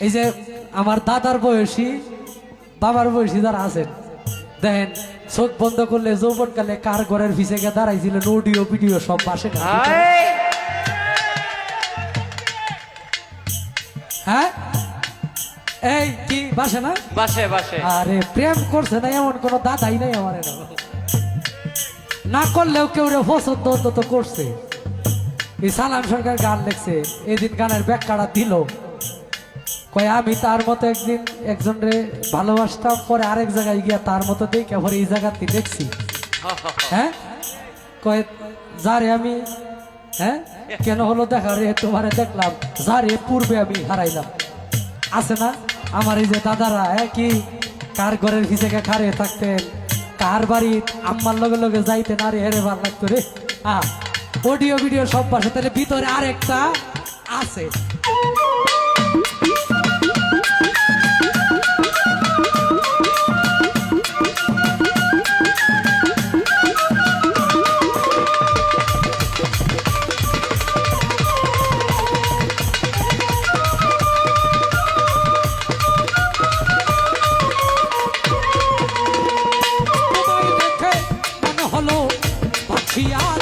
এই যে আমার দাদার বয়সী বাবার বয়সী যারা আছেন দেখেন চোখ বন্ধ করলে যৌবনকালে কার ঘরের পিছে গিয়ে দাঁড়াইছিলেন অডিও ভিডিও সব বাসে হ্যাঁ এই কি বাসে না বাসে বাসে আরে প্রেম করছে না এমন কোন দাদাই নাই আমার না করলেও কেউ রে পছন্দ তো করছে এই সালাম সরকার গান লেখছে এদিন গানের ব্যাখ্যাটা দিল কয় আমি তার মতো একদিন একজন রে ভালোবাসতাম পরে আরেক জায়গায় গিয়া তার মতো দেখে পরে এই জায়গাতে দেখছি হ্যাঁ কয় যারে আমি হ্যাঁ কেন হলো দেখা রে তোমারে দেখলাম যারে পূর্বে আমি হারাইলাম আছে না আমার এই যে দাদারা কি কার ঘরের পিছে খারে থাকতেন কার বাড়ি আম্মার লগে লগে যাইতেন আরে হেরে ভাল লাগতো রে অডিও ভিডিও সব পাশে তাহলে ভিতরে আরেকটা আছে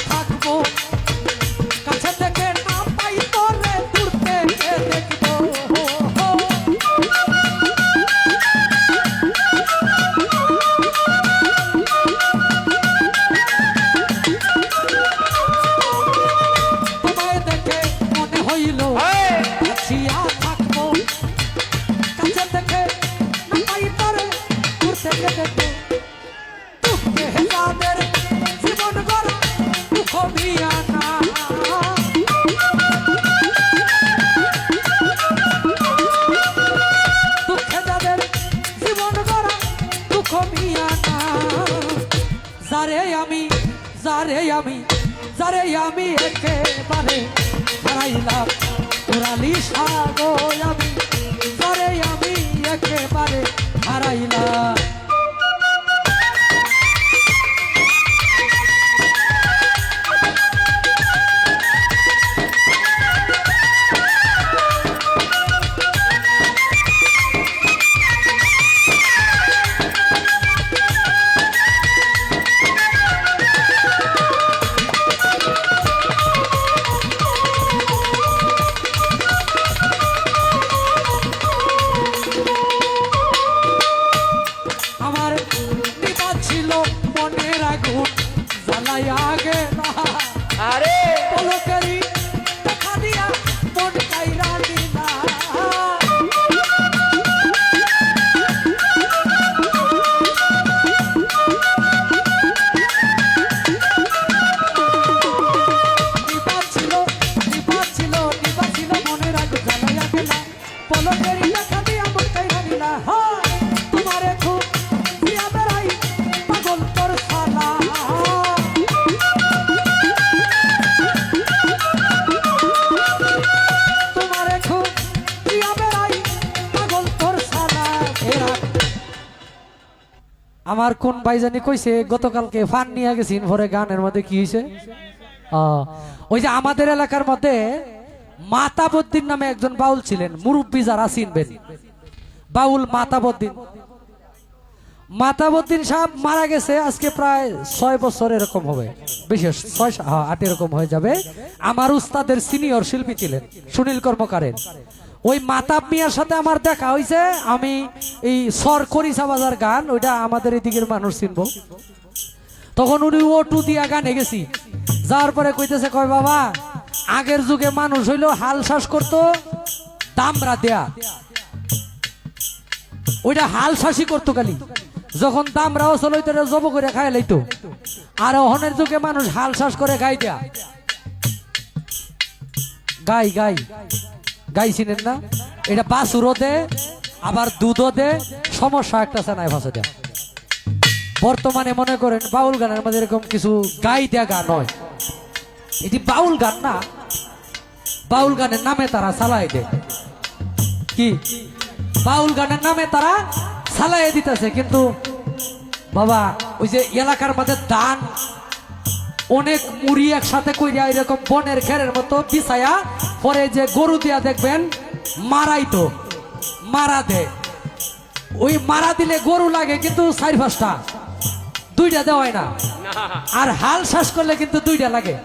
থাকবো কাছে থেকে না পাই তোরে দূর থেকে দেখবো তোমায় দেখে মনে হইল বাঁচিয়া থাকবো কাছে থেকে না পাই তোরে দূর থেকে দেখবো জীবন গড়া দুঃখ বিয়ানা দুঃখে যাদের জীবন গড়া দুঃখ বিয়ানা যারে আমি একেবারে হারাইলাম পুরালি সাগো আমি যারে আমি একেবারে হারাইলাম আগে আরে পলকেরি দেখা দিয়া মন কাইরা নিলা নিবা ছিল মনের আগে জ্বালাইয়া গেলা পলকেরি দেখা দিয়া মন কাইরা নিলা তোমারে খুব দিয়া বেড়াই পাগল তোর সালা আমার কোন ভাইজানি কইছে গতকালকে ফান নিয়ে গেছিন ভরে গানের মধ্যে কি হয়েছে ওই যে আমাদের এলাকার মধ্যে মাতাবুদ্দিন নামে একজন বাউল ছিলেন মুরব্বী যারা চিনবেন বাউল মাতাবুদ্দিন সাহেব মারা গেছে আজকে প্রায় 6 বছর এরকম হবে বিশেষ 6-8 এরকম হয়ে যাবে আমার উস্তাদের সিনিয়র শিল্পী ছিলেন সুনীল কর্মকারের ওই মাতাব মিয়ার সাথে আমার দেখা হয়েছে আমি এই সরকরিসা বাজার গান ওইটা আমাদের এদিকের মানুষ চিনবো তখন উনি ওটু দিয়া গানে গেছি যাওয়ার পরে কইতেছে কয় বাবা আগের যুগে মানুষ হইলো হাল চাষ করতো দামরা দেয়া ওইটা হাল চাষই করতো খালি যখন দামরা অচল হইতো জব করে খাই লাইতো আর অহনের যুগে মানুষ হাল চাষ করে খাই দেয়া গাই চিনেন না এটা বাছুরও দে আবার দুধও দে সমস্যা একটা চানায় ভাষা দেয় বর্তমানে মনে করেন বাউল গানের মধ্যে এরকম কিছু গাই দেয়া গান হয় এটি বাউল গান না বাউল গানের নামে তারা চালাই দেয় কি বাউল গানের নামে তারা চালাই দিতেছে কিন্তু বাবা ওই যে এলাকার মধ্যে দান অনেক মুড়ি একসাথে কইরা এরকম বনের ঘেরের মতো বিছায়া পরে যে গরু দিয়া দেখবেন মারাইতো মারা দে, ওই মারা দিলে গরু লাগে কিন্তু 4-5টা, 2টা দেওয়ায় না। না আর হাল শ্বাস করলে কিন্তু 2টা লাগে।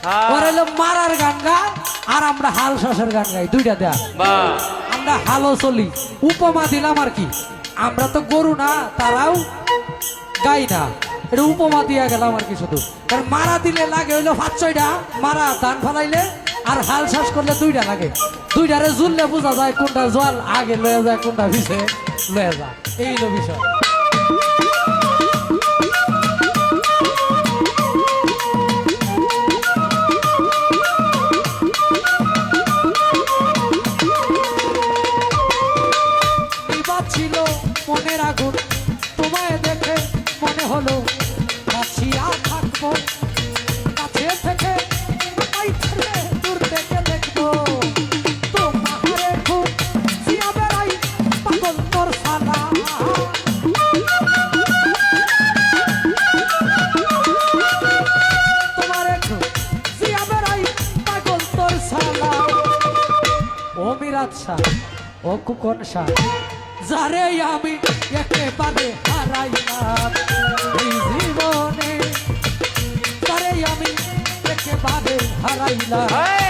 হ্যাঁ। ওর হলো মারার গান গান আর আমরা হাল শ্বাসের গান গাই, 2টা দেয়া। বাহ আমরা হালও চলি, উপমা দিলাম আর কি। আমরা তো গরু না, তারাও গাই না, এটা উপমা দিয়া গেলাম আর কি শুধু। কারণ মারা দিলে লাগে হইলো 5-6টা, মারা ধান ফেলাইলে, আর হাল শ্বাস করলে 2টা লাগে। 2টারে জুললে বোঝা যায় কোনটা জল আগে লয়ে যায়, কোনটা পিছে লয়ে যায়, এই হলো বিষয়। ছিল মনের আগুন, তোমায় দেখে মনে হলো কাছিয়া থাকবো, কাছে থেকে তোমায় ছেড়ে দূর থেকে দেখবো। তোমারে খুব জিয়া বেড়াই পাগল তোর সালা, তোমারে খুব জিয়া বেড়াই পাগল তোর সালা। ও মিরাজ শাহ, ও কুকন শাহ, যারে আমি একেবারে হারাইলাম এই জীবনে, যারে আমি একেবারে হারাইলাম।